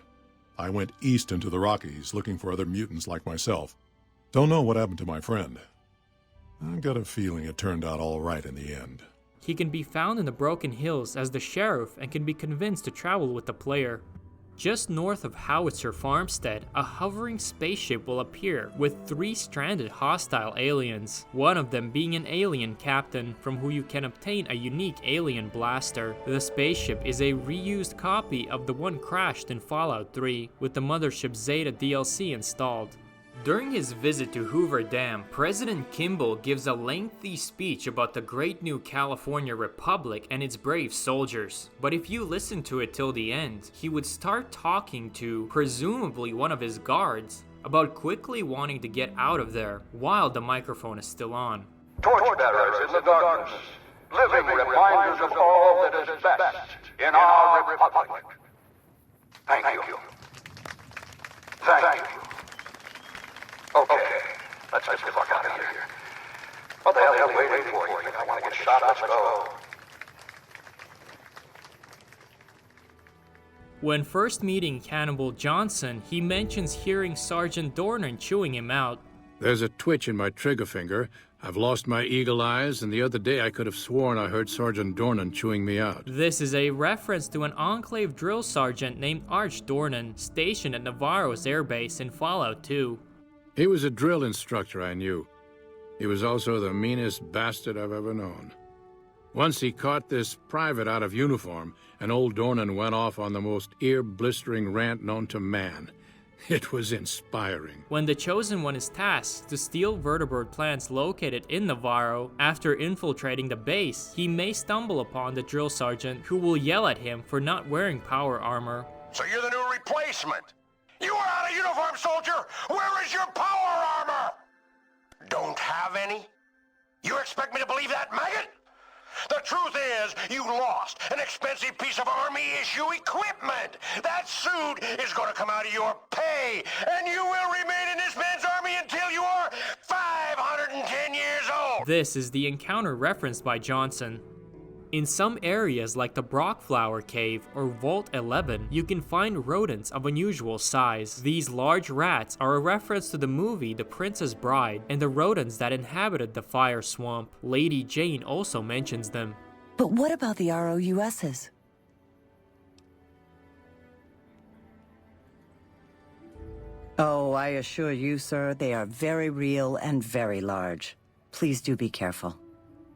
I went east into the Rockies looking for other mutants like myself. Don't know what happened to my friend. I got a feeling it turned out all right in the end. He can be found in the Broken Hills as the sheriff and can be convinced to travel with the player. Just north of Howitzer Farmstead, a hovering spaceship will appear with 3 stranded hostile aliens, one of them being an alien captain from who you can obtain a unique alien blaster. The spaceship is a reused copy of the one crashed in Fallout 3, with the Mothership Zeta DLC installed. During his visit to Hoover Dam, President Kimball gives a lengthy speech about the great new California Republic and its brave soldiers. But if you listen to it till the end, he would start talking to, presumably one of his guards, about quickly wanting to get out of there while the microphone is still on. Torchbearers in the darkness, living reminders of all that is best in our Republic. Thank you. Thank you. Okay, let's get the fuck out of here. What the hell are you waiting for? You think I want to get shot? Let's go. When first meeting Cannibal Johnson, he mentions hearing Sergeant Dornan chewing him out. There's a twitch in my trigger finger. I've lost my eagle eyes, and the other day I could have sworn I heard Sergeant Dornan chewing me out. This is a reference to an Enclave drill sergeant named Arch Dornan, stationed at Navarro's airbase in Fallout 2. He was a drill instructor I knew. He was also the meanest bastard I've ever known. Once he caught this private out of uniform, and old Dornan went off on the most ear-blistering rant known to man. It was inspiring. When the Chosen One is tasked to steal Vertibird plants located in Navarro, after infiltrating the base, he may stumble upon the drill sergeant, who will yell at him for not wearing power armor. So you're the new replacement? You were out of uniform, soldier! Where is your power armor? Don't have any? You expect me to believe that, maggot? The truth is, you lost an expensive piece of Army-issue equipment. That suit is going to come out of your pay, and you will remain in this man's army until you are 510 years old. This is the encounter referenced by Johnson. In some areas like the Brockflower Cave or Vault 11, you can find rodents of unusual size. These large rats are a reference to the movie The Princess Bride and the rodents that inhabited the fire swamp. Lady Jane also mentions them. But what about the ROUSs? Oh, I assure you, sir, they are very real and very large. Please do be careful.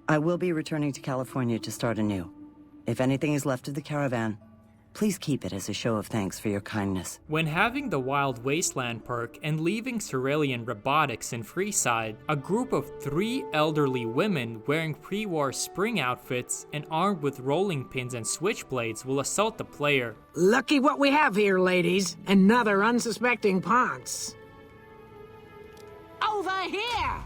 I will be returning to California to start anew. If anything is left of the caravan, Please keep it as a show of thanks for your kindness. When having the Wild Wasteland perk and leaving Cerulean Robotics in Freeside, a group of 3 elderly women wearing pre-war spring outfits and armed with rolling pins and switchblades will assault the player. Lucky what we have here, ladies. Another unsuspecting ponce. Over here!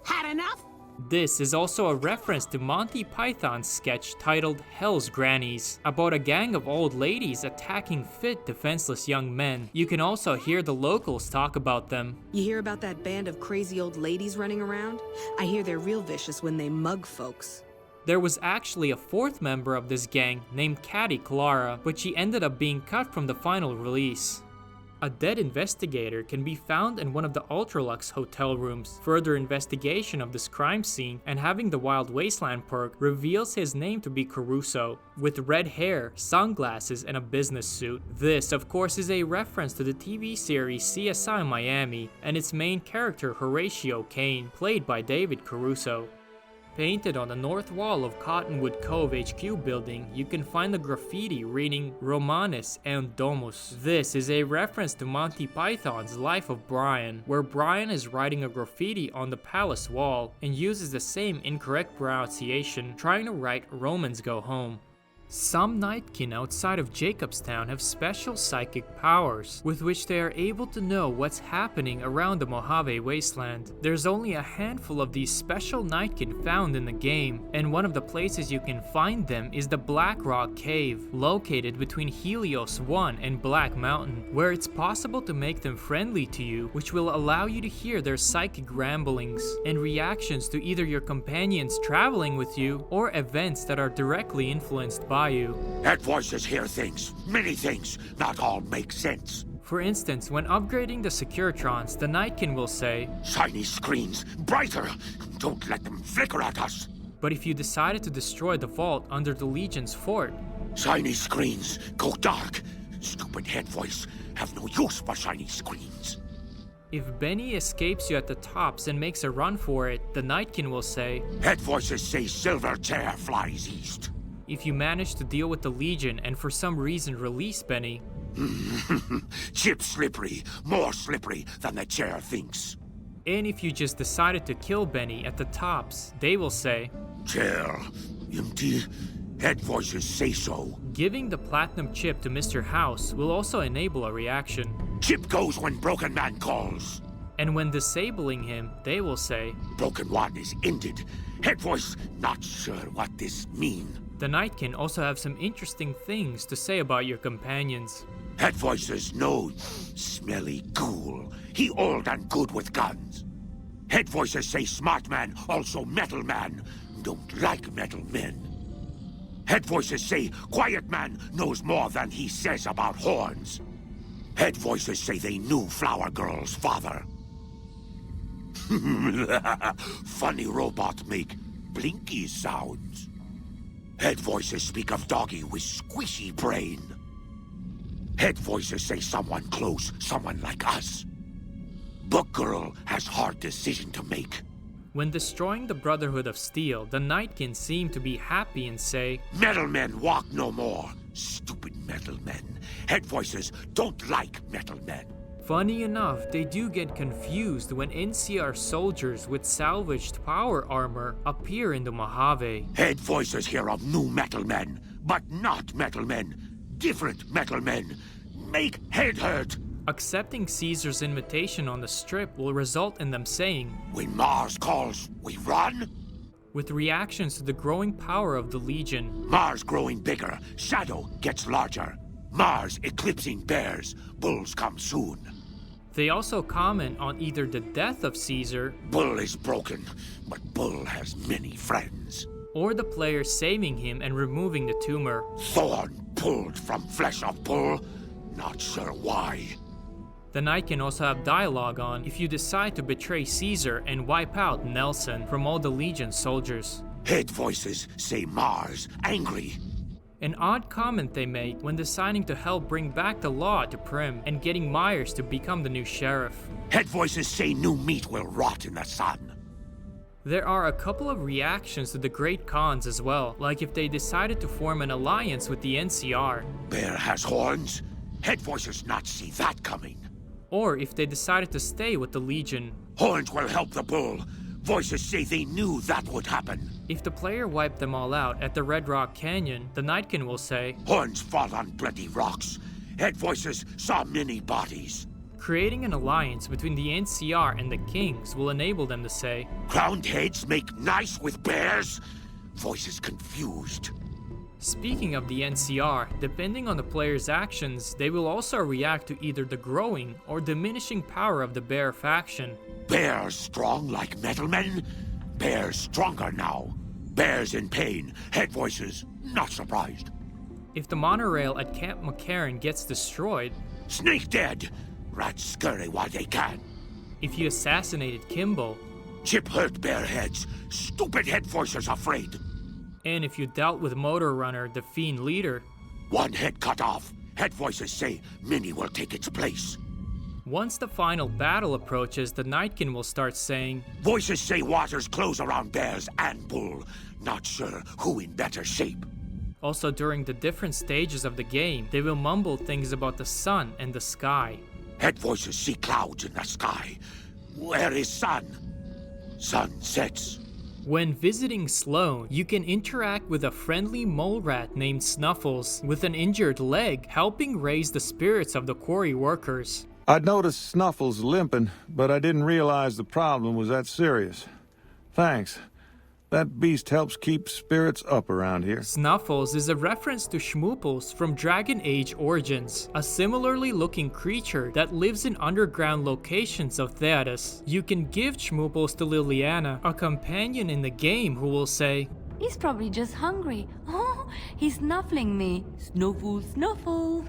Had enough? This is also a reference to Monty Python's sketch titled Hell's Grannies, about a gang of old ladies attacking fit, defenseless young men. You can also hear the locals talk about them. You hear about that band of crazy old ladies running around? I hear they're real vicious when they mug folks. There was actually a 4th member of this gang named Caddy Clara, but she ended up being cut from the final release. A dead investigator can be found in one of the Ultralux hotel rooms. Further investigation of this crime scene and having the Wild Wasteland perk reveals his name to be Caruso, with red hair, sunglasses, and a business suit. This, of course, is a reference to the TV series CSI Miami and its main character Horatio Kane, played by David Caruso. Painted on the north wall of Cottonwood Cove HQ building, you can find the graffiti reading Romanis and Domus. This is a reference to Monty Python's Life of Brian, where Brian is writing a graffiti on the palace wall and uses the same incorrect pronunciation, trying to write Romans Go Home. Some Nightkin outside of Jacobstown have special psychic powers, with which they are able to know what's happening around the Mojave Wasteland. There's only a handful of these special Nightkin found in the game, and one of the places you can find them is the Black Rock Cave, located between Helios 1 and Black Mountain, where it's possible to make them friendly to you, which will allow you to hear their psychic ramblings and reactions to either your companions traveling with you or events that are directly influenced by you. Head voices hear things, many things, not all make sense. For instance, when upgrading the Securitrons, the Nightkin will say, "Shiny screens, brighter! Don't let them flicker at us!" But if you decided to destroy the vault under the Legion's fort, "Shiny screens, go dark! Stupid head voice, have no use for shiny screens!" If Benny escapes you at the tops and makes a run for it, the Nightkin will say, "Head voices say silver chair flies east." If you manage to deal with the Legion and for some reason release Benny, "Chip slippery, more slippery than the chair thinks." And if you just decided to kill Benny at the tops, they will say, "Chair empty, head voices say so." Giving the platinum chip to Mr. House will also enable a reaction. "Chip goes when Broken Man calls." And when disabling him, they will say, "Broken One is ended. Head voice, not sure what this mean." The Nightkin also have some interesting things to say about your companions. Head voices know smelly ghoul. He old and good with guns. Head voices say smart man, also metal man. Don't like metal men. Head voices say quiet man knows more than he says about horns. Head voices say they knew Flower Girl's father. Funny robot make blinky sounds. Head voices speak of doggy with squishy brain. Head voices say someone close, someone like us. Book girl has hard decision to make. When destroying the Brotherhood of Steel, the Nightkin seem to be happy and say, "Metal men walk no more. Stupid metal men. Head voices don't like metal men." Funny enough, they do get confused when NCR soldiers with salvaged power armor appear in the Mojave. Head voices hear of new metal men, but not metal men. Different metal men. Make head hurt. Accepting Caesar's invitation on the strip will result in them saying, "When Mars calls, we run?" With reactions to the growing power of the Legion. Mars growing bigger, shadow gets larger. Mars eclipsing bears, bulls come soon. They also comment on either the death of Caesar, Bull is broken, but Bull has many friends, or the player saving him and removing the tumor. Thorn pulled from flesh of bull, not sure why. The Knight can also have dialogue on if you decide to betray Caesar and wipe out Nelson from all the Legion soldiers. Head voices say Mars angry. An odd comment they make when deciding to help bring back the law to Prim and getting Myers to become the new sheriff. Head voices say new meat will rot in the sun. There are a couple of reactions to the great cons as well, like if they decided to form an alliance with the NCR. Bear has horns? Head voices not see that coming. Or if they decided to stay with the Legion. Horns will help the bull. Voices say they knew that would happen. If the player wiped them all out at the Red Rock Canyon, the Nightkin will say, Horns fall on bloody rocks. Head voices saw many bodies. Creating an alliance between the NCR and the Kings will enable them to say, Crowned heads make nice with bears? Voices confused. Speaking of the NCR, depending on the player's actions, they will also react to either the growing or diminishing power of the bear faction. Bears strong like metalmen? Bears stronger now. Bears in pain. Head voices not surprised. If the monorail at Camp McCarran gets destroyed, Snake dead. Rats scurry while they can. If you assassinated Kimball, Chip hurt bear heads. Stupid head voices afraid. And if you dealt with Motor Runner, the Fiend leader, one head cut off. Head voices say many will take its place. Once the final battle approaches, the Nightkin will start saying, Voices say waters close around bears and bull. Not sure who in better shape. Also during the different stages of the game, they will mumble things about the sun and the sky. Head voices see clouds in the sky. Where is sun? Sun sets. When visiting Sloan, you can interact with a friendly mole rat named Snuffles with an injured leg, helping raise the spirits of the quarry workers. I'd noticed Snuffles limping, but I didn't realize the problem was that serious. Thanks. That beast helps keep spirits up around here. Snuffles is a reference to Schmooples from Dragon Age Origins, a similarly looking creature that lives in underground locations of Theatus. You can give Schmooples to Liliana, a companion in the game, who will say, He's probably just hungry. Oh, he's snuffling me. Snuffle, snuffle.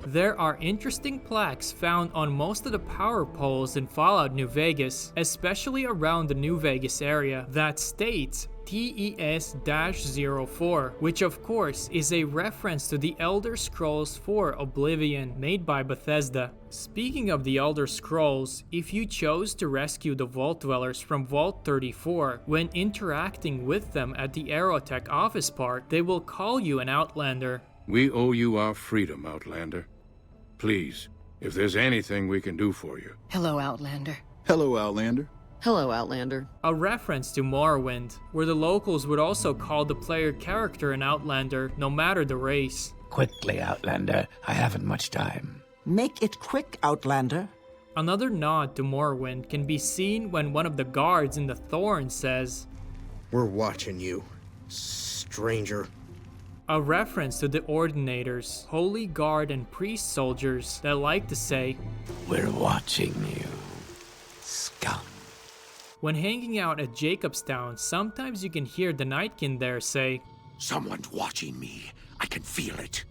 There are interesting plaques found on most of the power poles in Fallout New Vegas, especially around the New Vegas area, that states TES-04, which of course is a reference to the Elder Scrolls 4 Oblivion made by Bethesda. Speaking of the Elder Scrolls, if you chose to rescue the Vault Dwellers from Vault 34, when interacting with them at the Aerotech office park, they will call you an Outlander. We owe you our freedom, Outlander. Please, if there's anything we can do for you. Hello, Outlander. Hello, Outlander. Hello, Outlander. A reference to Morrowind, where the locals would also call the player character an Outlander, no matter the race. Quickly, Outlander. I haven't much time. Make it quick, Outlander. Another nod to Morrowind can be seen when one of the guards in the Thorn says, We're watching you, stranger. A reference to the Ordinators, Holy Guard and Priest soldiers that like to say, We're watching you, scum. When hanging out at Jacobstown, sometimes you can hear the Nightkin there say, Someone's watching me. I can feel it.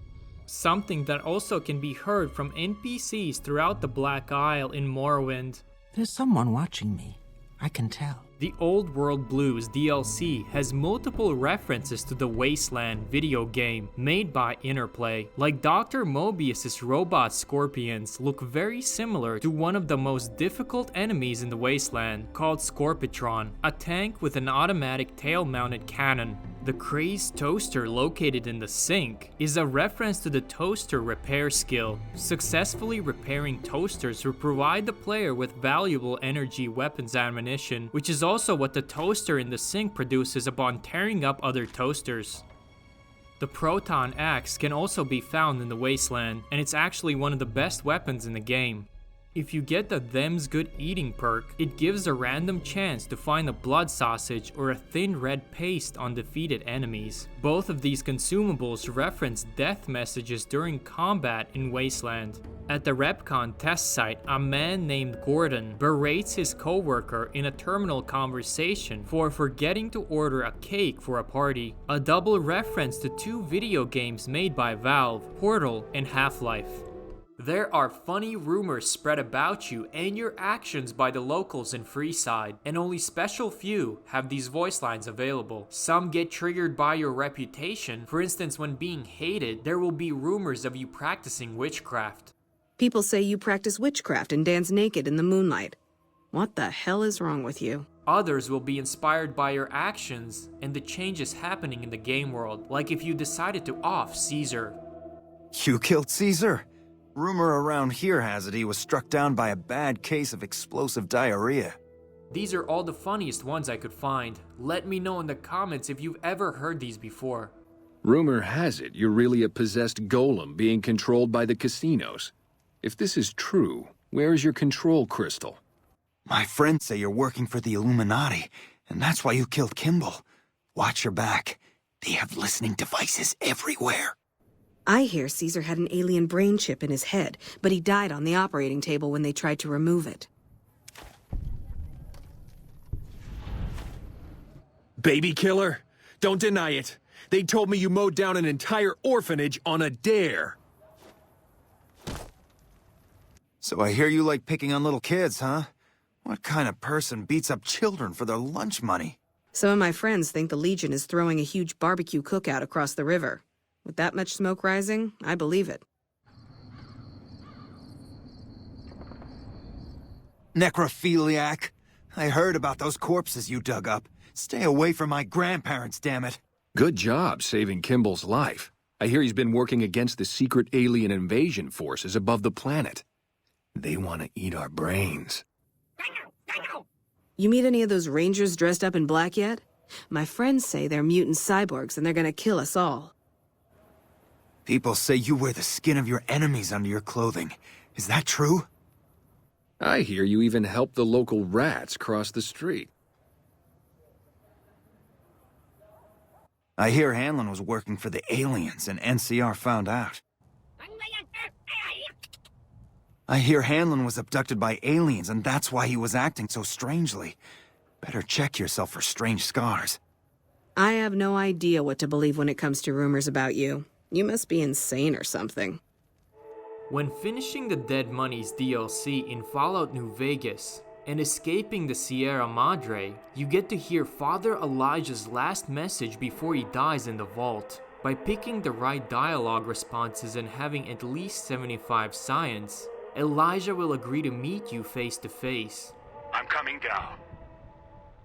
Something that also can be heard from NPCs throughout the Black Isle in Morrowind. There's someone watching me. I can tell. The Old World Blues DLC has multiple references to the Wasteland video game made by Interplay. Like Dr. Mobius's robot scorpions look very similar to one of the most difficult enemies in the Wasteland, called Scorpitron, a tank with an automatic tail-mounted cannon. The crazed toaster located in the sink is a reference to the toaster repair skill. Successfully repairing toasters will provide the player with valuable energy weapons ammunition, which is also what the toaster in the sink produces upon tearing up other toasters. The Proton Axe can also be found in the Wasteland, and it's actually one of the best weapons in the game. If you get the Them's Good Eating perk, it gives a random chance to find a blood sausage or a thin red paste on defeated enemies. Both of these consumables reference death messages during combat in Wasteland. At the RepCon test site, a man named Gordon berates his co-worker in a terminal conversation for forgetting to order a cake for a party, a double reference to two video games made by Valve, Portal and Half-Life. There are funny rumors spread about you and your actions by the locals in Freeside, and only special few have these voice lines available. Some get triggered by your reputation. For instance, when being hated, there will be rumors of you practicing witchcraft. People say you practice witchcraft and dance naked in the moonlight. What the hell is wrong with you? Others will be inspired by your actions and the changes happening in the game world, like if you decided to off Caesar. You killed Caesar? Rumor around here has it he was struck down by a bad case of explosive diarrhea. These are all the funniest ones I could find. Let me know in the comments if you've ever heard these before. Rumor has it you're really a possessed golem being controlled by the casinos. If this is true, where is your control crystal? My friends say you're working for the Illuminati, and that's why you killed Kimball. Watch your back. They have listening devices everywhere. I hear Caesar had an alien brain chip in his head, but he died on the operating table when they tried to remove it. Baby killer? Don't deny it. They told me you mowed down an entire orphanage on a dare. So I hear you like picking on little kids, huh? What kind of person beats up children for their lunch money? Some of my friends think the Legion is throwing a huge barbecue cookout across the river. With that much smoke rising, I believe it. Necrophiliac. I heard about those corpses you dug up. Stay away from my grandparents, damn it. Good job saving Kimball's life. I hear he's been working against the secret alien invasion forces above the planet. They want to eat our brains. You meet any of those rangers dressed up in black yet? My friends say they're mutant cyborgs and they're gonna kill us all. People say you wear the skin of your enemies under your clothing. Is that true? I hear you even help the local rats cross the street. I hear Hanlon was working for the aliens and NCR found out. I hear Hanlon was abducted by aliens and that's why he was acting so strangely. Better check yourself for strange scars. I have no idea what to believe when it comes to rumors about you. You must be insane or something. When finishing the Dead Money's DLC in Fallout New Vegas and escaping the Sierra Madre, you get to hear Father Elijah's last message before he dies in the vault. By picking the right dialogue responses and having at least 75 science, Elijah will agree to meet you face to face. I'm coming down.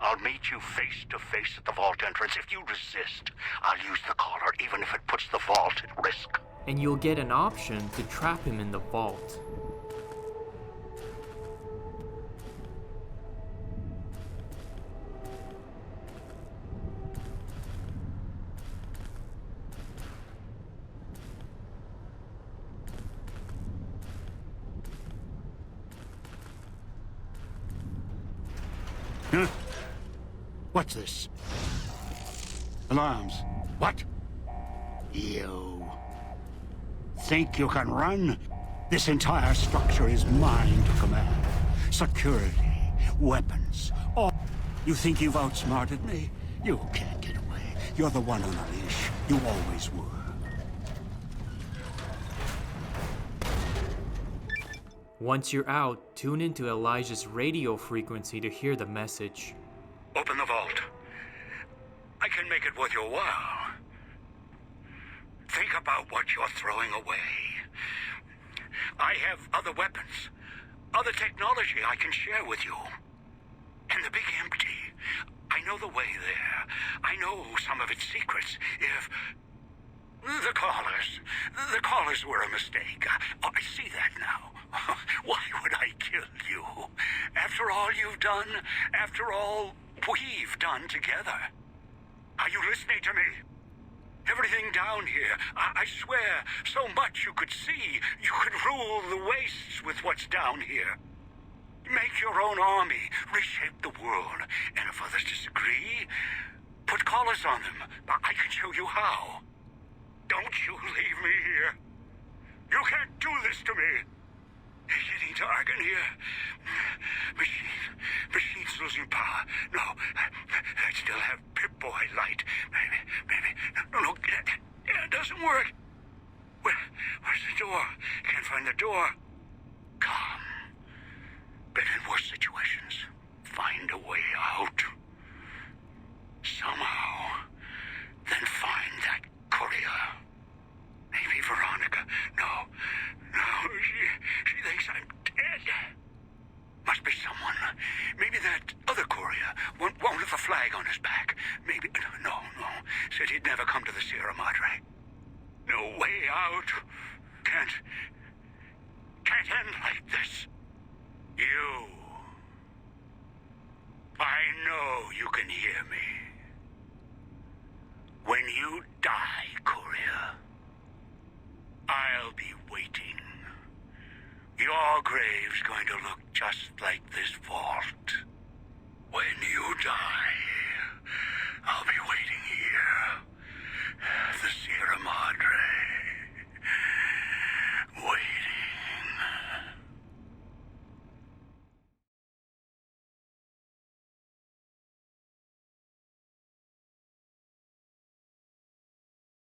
I'll meet you face to face at the vault entrance. If you resist, I'll use the collar even if it puts the vault at risk. And you'll get an option to trap him in the vault. Huh? What's this? Alarms. What? You think you can run? This entire structure is mine to command. Security, weapons, all. You think you've outsmarted me? You can't get away. You're the one on a leash. You always were. Once you're out, tune into Elijah's radio frequency to hear the message. Open the vault. I can make it worth your while. Think about what you're throwing away. I have other weapons, other technology I can share with you. And the big empty, I know the way there. I know some of its secrets. If... The callers were a mistake. I see that now. Why would I kill you? After all you've done, after all we've done together. Are you listening to me? Everything down here, I swear, so much you could see. You could rule the wastes with what's down here. Make your own army, reshape the world. And if others disagree, put collars on them. I can show you how. Don't you leave me here. You can't do this to me. It's getting dark in here. Machine's losing power. No, I still have Pip-Boy light. Maybe. No, it doesn't work. Where's the door? Can't find the door. Come. Been in worse situations. Find a way out. Somehow. Then find that courier. Maybe Veronica. No, she thinks I'm dead. Must be someone He'd never come to the Sierra Madre. No way out. Can't end like this. You. I know you can hear me. When you die, Courier, I'll be waiting. Your grave's going to look just like this vault. When you die, I'll be waiting here.